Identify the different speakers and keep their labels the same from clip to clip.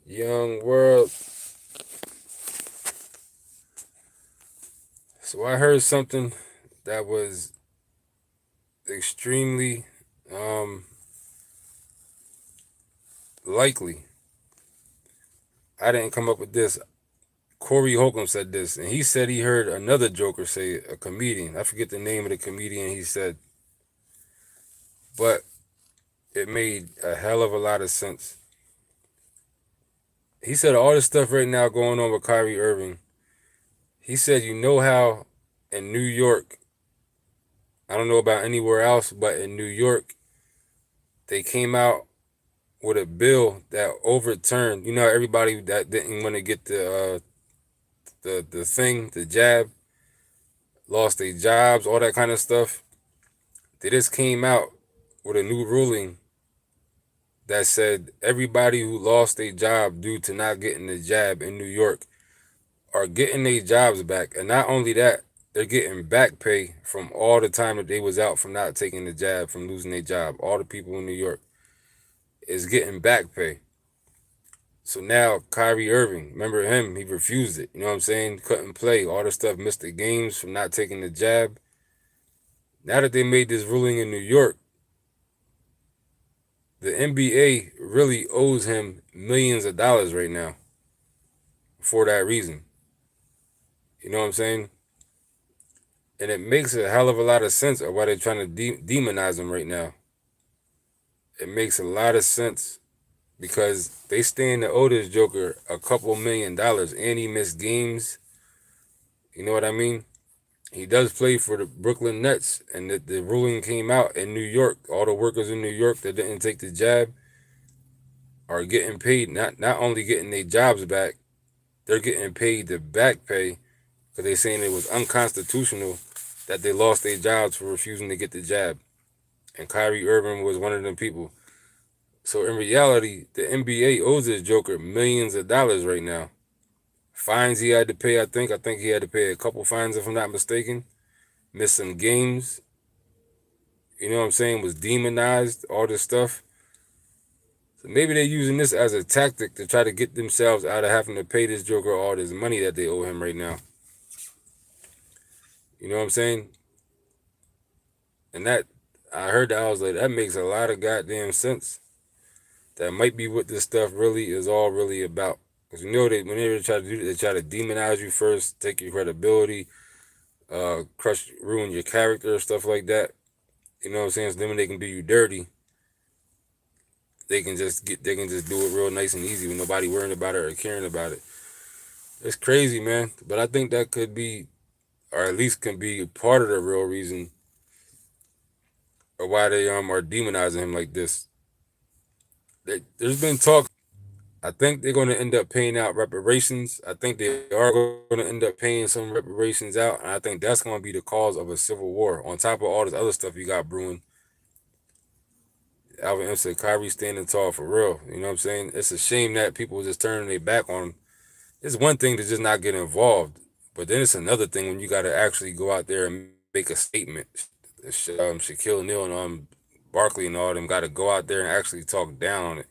Speaker 1: Young world. So I heard something that was extremely um, likely. I didn't come up with this. Corey Holcomb said this, and he said he heard another Joker say, a comedian. I forget the name of the comedian he said, but it made a hell of a lot of sense. He said all this stuff right now going on with Kyrie Irving. He said, you know how in New York, I don't know about anywhere else, but in New York, they came out with a bill that overturned. You know, everybody that didn't want to get the jab, lost their jobs, all that kind of stuff. They just came out with a new ruling that said everybody who lost their job due to not getting the jab in New York are getting their jobs back, and not only that, they're getting back pay from all the time that they was out from not taking the jab, from losing their job. All the people in New York is getting back pay. So now Kyrie Irving, remember him? He refused it. You know what I'm saying? Couldn't play. All the stuff, missed the games from not taking the jab. Now that they made this ruling in New York, the NBA really owes him millions of dollars right now for that reason. You know what I'm saying? And it makes a hell of a lot of sense of why they're trying to demonize him right now. It makes a lot of sense because they stand to owe this Joker a couple $1 million and he missed games. You know what I mean? He does play for the Brooklyn Nets, and the ruling came out in New York. All the workers in New York that didn't take the jab are getting paid, not only getting their jobs back, they're getting paid the back pay because they're saying it was unconstitutional that they lost their jobs for refusing to get the jab. And Kyrie Irving was one of them people. So in reality, the NBA owes this Joker millions of dollars right now. Fines he had to pay, I think. I think he had to pay a couple fines, if I'm not mistaken. Missed some games. You know what I'm saying? Was demonized, all this stuff. So maybe they're using this as a tactic to try to get themselves out of having to pay this Joker all this money that they owe him right now. You know what I'm saying? And that, I heard that, I was like, that makes a lot of goddamn sense. That might be what this stuff really is all really about. Because you know, when they try to do that, they try to demonize you first, take your credibility, crush, ruin your character, stuff like that. You know what I'm saying? So then when they can do you dirty, they can just do it real nice and easy with nobody worrying about it or caring about it. It's crazy, man. But I think that could be, or at least can be, part of the real reason or why they are demonizing him like this. There's been talk. I think they're going to end up paying out reparations. I think they are going to end up paying some reparations out, and I think that's going to be the cause of a civil war. On top of all this other stuff you got brewing, Alvin M said Kyrie standing tall for real. You know what I'm saying? It's a shame that people just turning their back on him. It's one thing to just not get involved, but then it's another thing when you got to actually go out there and make a statement. Shaquille O'Neal and Barkley and all them got to go out there and actually talk down on it.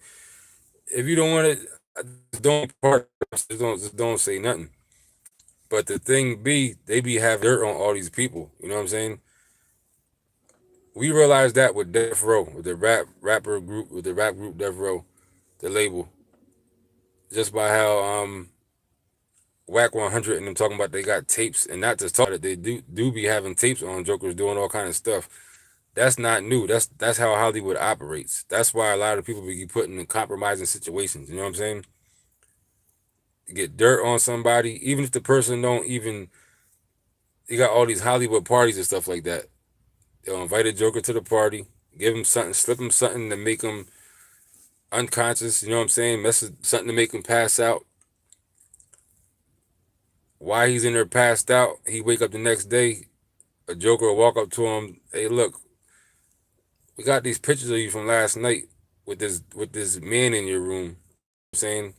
Speaker 1: If you don't want it, don't part. Just don't say nothing. But the thing be, they be having dirt on all these people. You know what I'm saying? We realized that with Death Row, with the rapper group, with the rap group Death Row, the label, just by how Whack 100 and them talking about they got tapes, and not just talk that they do be having tapes on Jokers doing all kind of stuff. That's not new. That's how Hollywood operates. That's why a lot of people be put in compromising situations. You know what I'm saying? Get dirt on somebody, even if the person don't even. You got all these Hollywood parties and stuff like that. They'll invite a Joker to the party, give him something, slip him something to make him unconscious. You know what I'm saying? Something to make him pass out. While he's in there passed out, he wake up the next day. A Joker will walk up to him. Hey, look, we got these pictures of you from last night with this man in your room. You know what I'm saying,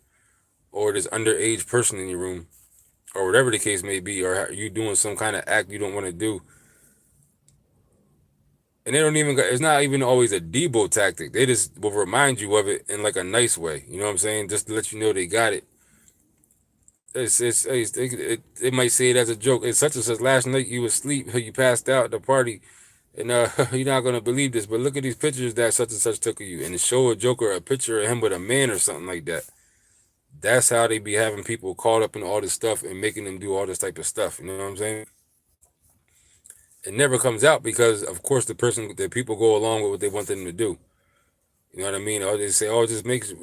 Speaker 1: or this underage person in your room, or whatever the case may be, or you doing some kind of act you don't want to do. And they don't even, it's not even always a Debo tactic. They just will remind you of it in like a nice way. You know what I'm saying? Just to let you know they got it. It might say it as a joke. It's such and such. Last night you was asleep, you passed out at the party, and you're not gonna believe this, but look at these pictures that such and such took of you, and to show a joker a picture of him with a man or something like that. That's how they be having people caught up in all this stuff and making them do all this type of stuff. You know what I'm saying? It never comes out because, of course, the people go along with what they want them to do. You know what I mean? Or they say, "Oh, it just makes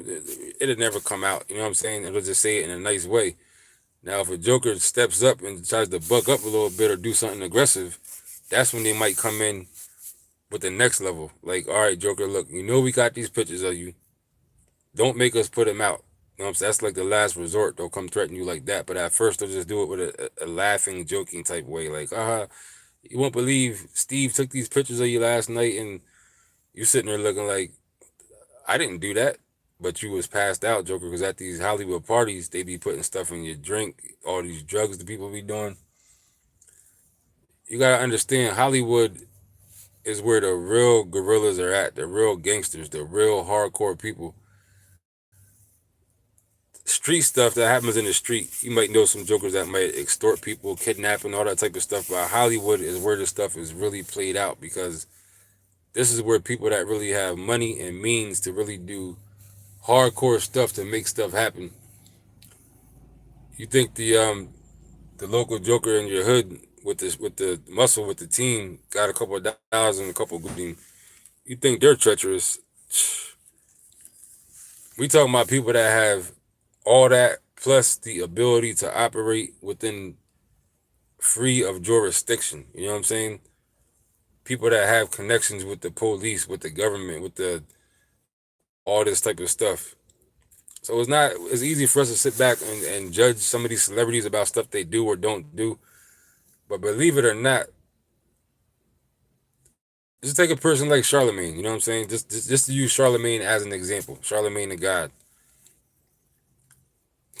Speaker 1: it'll never come out." You know what I'm saying? It'll just say it in a nice way. Now, if a joker steps up and tries to buck up a little bit or do something aggressive, that's when they might come in with the next level. Like, all right, Joker, look, you know we got these pictures of you. Don't make us put them out. You know what I'm saying? That's like the last resort. They'll come threaten you like that. But at first, they'll just do it with a laughing, joking type way. Like, you won't believe Steve took these pictures of you last night and you sitting there looking like, I didn't do that. But you was passed out, Joker, because at these Hollywood parties, they be putting stuff in your drink, all these drugs the people be doing. You gotta understand, Hollywood is where the real gorillas are at, the real gangsters, the real hardcore people. Street stuff that happens in the street, you might know some jokers that might extort people, kidnapping, all that type of stuff. But Hollywood is where this stuff is really played out because this is where people that really have money and means to really do hardcore stuff to make stuff happen. You think the local joker in your hood with the muscle with the team got a couple of dollars and a couple of good team. You think they're treacherous? We talking about people that have all that plus the ability to operate within free of jurisdiction. You know what I'm saying? People that have connections with the police, with the government, with the all this type of stuff. So it's easy for us to sit back and judge some of these celebrities about stuff they do or don't do. But believe it or not, just take a person like Charlemagne, you know what I'm saying? Just to use Charlemagne as an example. Charlemagne the God.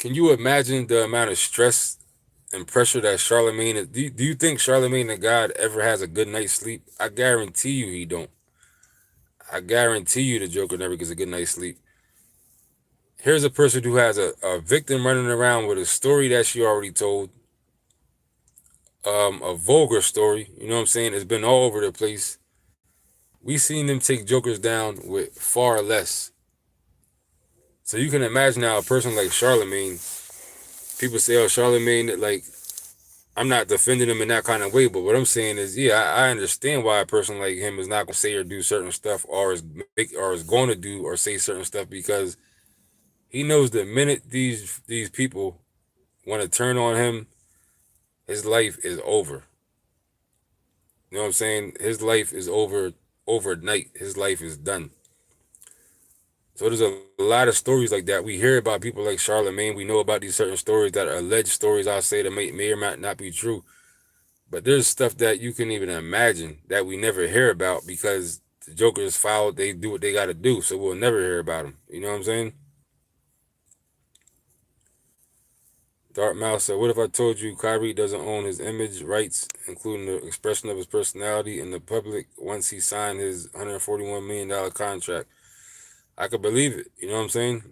Speaker 1: Can you imagine the amount of stress and pressure that Charlemagne is? Do you think Charlemagne the God ever has a good night's sleep? I guarantee you he don't. I guarantee you the Joker never gets a good night's sleep. Here's a person who has a victim running around with a story that she already told, a vulgar story, you know what I'm saying? It's been all over the place. We seen them take Jokers down with far less. So you can imagine how a person like Charlemagne, people say, oh, Charlemagne, like, I'm not defending him in that kind of way, but what I'm saying is, yeah, I understand why a person like him is not going to say or do certain stuff, or is going to do or say certain stuff because he knows the minute these people want to turn on him, his life is over. You know what I'm saying? His life is over overnight. His life is done. So there's a lot of stories like that. We hear about people like Charlemagne. We know about these certain stories that are alleged stories. I'll say that may or might not be true. But there's stuff that you can even imagine that we never hear about because the Joker's foul. They do what they got to do, so we'll never hear about them. You know what I'm saying? Dartmouth said, "What if I told you Kyrie doesn't own his image rights, including the expression of his personality in the public once he signed his $141 million contract?" I could believe it. You know what I'm saying?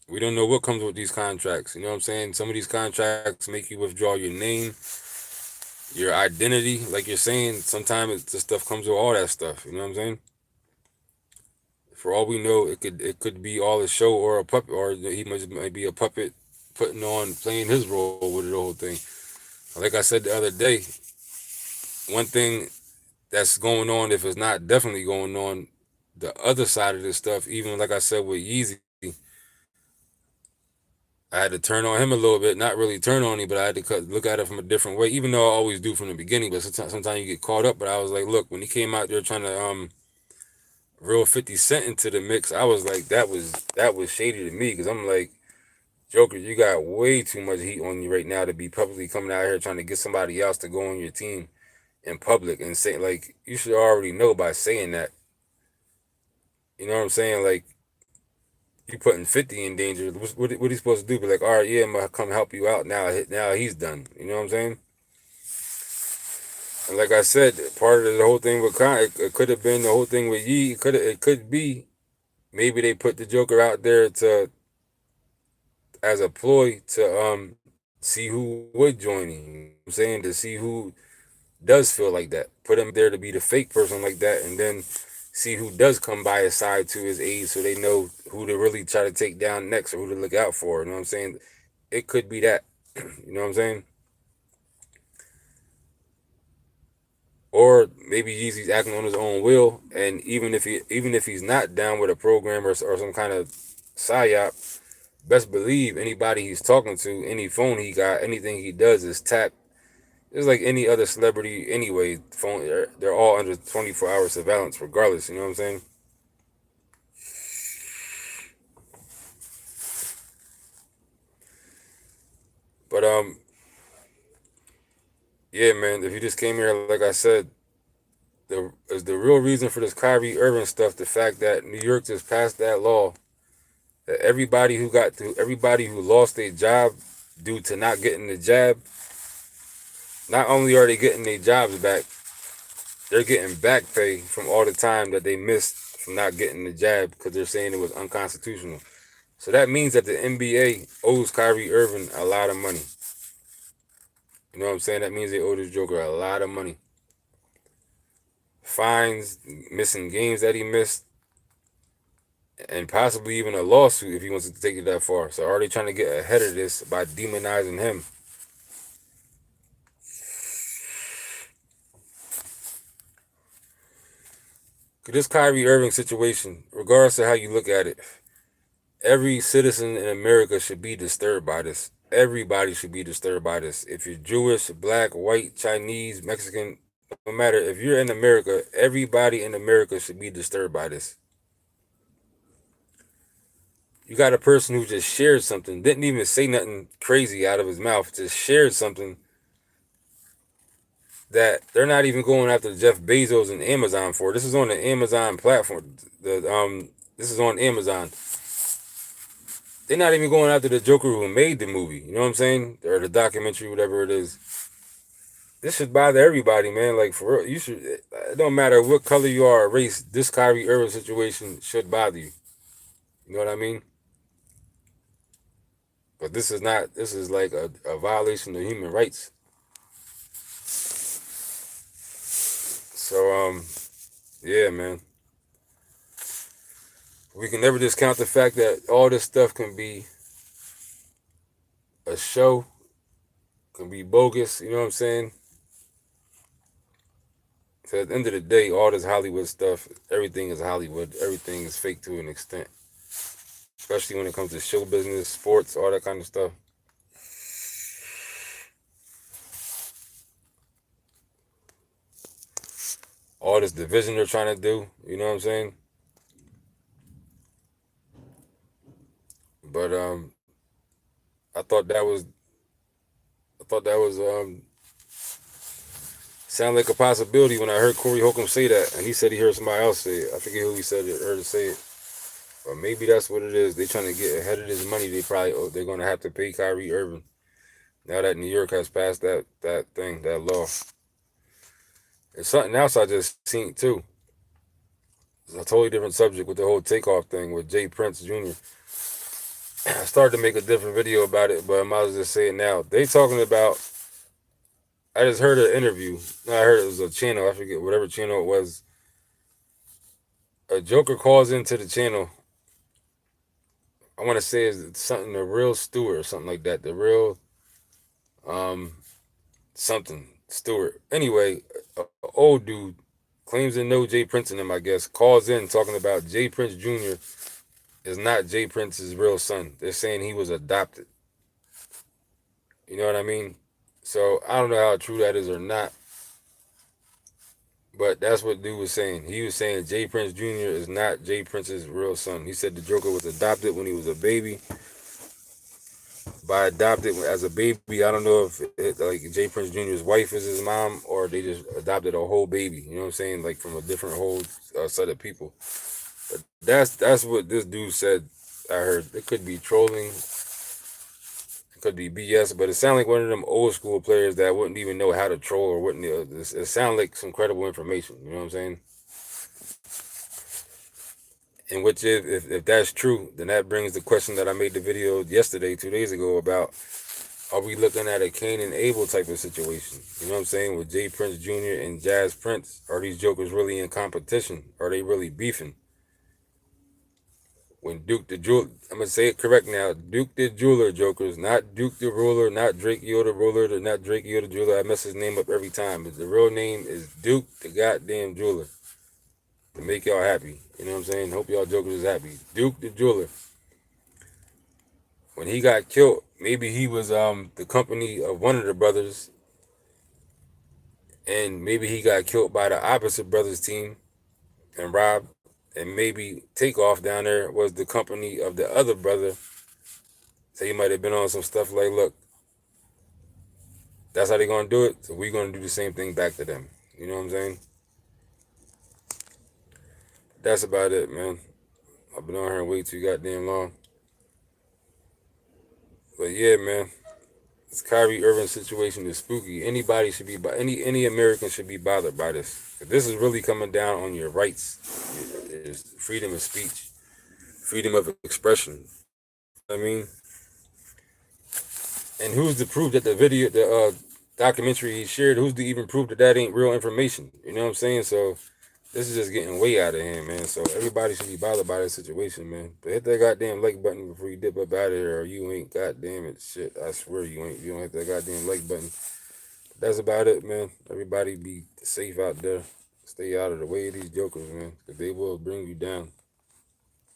Speaker 1: We don't know what comes with these contracts. You know what I'm saying? Some of these contracts make you withdraw your name, your identity. Like you're saying, sometimes the stuff comes with all that stuff. You know what I'm saying? For all we know, it could be all a show or a puppet, or he might be a puppet playing his role with the whole thing. Like I said the other day, one thing that's going on, if it's not definitely going on, the other side of this stuff, even like I said with Yeezy, I had to turn on him a little bit, not really turn on him, but I had to look at it from a different way, even though I always do from the beginning, but sometimes you get caught up. But I was like, look, when he came out there trying to reel 50 Cent into the mix, I was like, that was shady to me, because I'm like, Joker, you got way too much heat on you right now to be publicly coming out here trying to get somebody else to go on your team in public and say, like, you should already know by saying that. You know what I'm saying? Like, you putting 50 in danger. What he supposed to do? Be like, all right, yeah, I'm gonna come help you out now. Now he's done. You know what I'm saying? And like I said, part of the whole thing with it could have been the whole thing with Yee. It could be maybe they put the Joker out there to as a ploy to see who would join him. You know what I'm saying, to see who does feel like that. Put him out there to be the fake person like that, and then see who does come by his side to his aid, so they know who to really try to take down next or who to look out for. You know what I'm saying? It could be that. You know what I'm saying? Or maybe Yeezy's acting on his own will, and even if he's not down with a program or some kind of psyop, best believe anybody he's talking to, any phone he got, anything he does is tapped. It's like any other celebrity anyway. Phone, they're all under 24-hour surveillance, regardless. You know what I'm saying? But yeah, man. If you just came here, like I said, the real reason for this Kyrie Irving stuff, the fact that New York just passed that law that everybody who lost their job due to not getting the jab, not only are they getting their jobs back, they're getting back pay from all the time that they missed from not getting the jab because they're saying it was unconstitutional. So that means that the NBA owes Kyrie Irving a lot of money. You know what I'm saying? That means they owe this Joker a lot of money. Fines, missing games that he missed, and possibly even a lawsuit if he wants to take it that far. So are they trying to get ahead of this by demonizing him? This Kyrie Irving situation, regardless of how you look at it, every citizen in America should be disturbed by this. Everybody should be disturbed by this. If you're Jewish, black, white, Chinese, Mexican, no matter. If you're in America, everybody in America should be disturbed by this. You got a person who just shared something, didn't even say nothing crazy out of his mouth, just shared something that they're not even going after Jeff Bezos and Amazon for. This is on the Amazon platform. This is on Amazon. They're not even going after the Joker who made the movie. You know what I'm saying? Or the documentary, whatever it is. This should bother everybody, man. Like for real, you should. It don't matter what color you are or race. This Kyrie Irving situation should bother you. You know what I mean? But this is not. This is like a violation of human rights. So yeah, man. We can never discount the fact that all this stuff can be a show, can be bogus. You know what I'm saying? So at the end of the day, all this Hollywood stuff, everything is Hollywood. Everything is fake to an extent, especially when it comes to show business, sports, all that kind of stuff. All this division they're trying to do, you know what I'm saying? But I thought that was, I thought that was sound like a possibility when I heard Corey Holcomb say that, and he said he heard somebody else say it. I forget who he said it, heard it say it. But maybe that's what it is. They trying to get ahead of this money. They're gonna have to pay Kyrie Irving now that New York has passed that law. And something else I just seen too. It's a totally different subject with the whole takeoff thing with Jay Prince Jr. I started to make a different video about it, but I might as well just say it now. They talking about. I just heard an interview. I heard it was a channel. I forget whatever channel it was. A Joker calls into the channel. I want to say it's something the real Stewart or something like that. The real um something Stewart. Anyway, a old dude claims to know Jay Prince and him. I guess calls in talking about Jay Prince Jr. is not Jay Prince's real son. They're saying he was adopted. You know what I mean? So I don't know how true that is or not, but that's what dude was saying. He was saying Jay Prince Jr. is not Jay Prince's real son. He said the Joker was adopted when he was a baby. By adopted as a baby, I don't know if like Jay Prince Jr.'s wife is his mom or they just adopted a whole baby. You know what I'm saying? Like from a different whole set of people. But that's what this dude said. I heard it could be trolling. It could be BS, but it sounded like one of them old school players that wouldn't even know how to troll or wouldn't. It sounded like some credible information. You know what I'm saying? And which is, if that's true, then that brings the question that I made the video yesterday, 2 days ago, about are we looking at a Cain and Abel type of situation? You know what I'm saying? With Jay Prince Jr. and Jazz Prince, are these jokers really in competition? Are they really beefing? When Duke the Jeweler, I'm gonna say it correct now, Duke the Jeweler jokers, not Duke the Ruler, not Drake Yoda Ruler, or not Drake Yoda Jeweler. I mess his name up every time, but the real name is Duke the goddamn Jeweler. To make y'all happy, you know what I'm saying? Hope y'all jokers is happy. Duke the Jeweler. When he got killed, maybe he was the company of one of the brothers, and maybe he got killed by the opposite brother's team and robbed, and maybe Takeoff down there was the company of the other brother. So he might have been on some stuff like, look, that's how they gonna do it, so we gonna do the same thing back to them. You know what I'm saying? That's about it, man. I've been on here way too goddamn long. But yeah, man, this Kyrie Irving situation is spooky. Anybody should be, any American should be bothered by this. This is really coming down on your rights. It's freedom of speech, freedom of expression. I mean, and who's the proof that the video, the documentary he shared, who's to even prove that that ain't real information? You know what I'm saying? So this is just getting way out of hand, man. So everybody should be bothered by this situation, man. But hit that goddamn like button before you dip up out of here, or you ain't goddamn it. Shit, I swear you ain't. You don't hit that goddamn like button. That's about it, man. Everybody be safe out there. Stay out of the way of these jokers, man, because they will bring you down.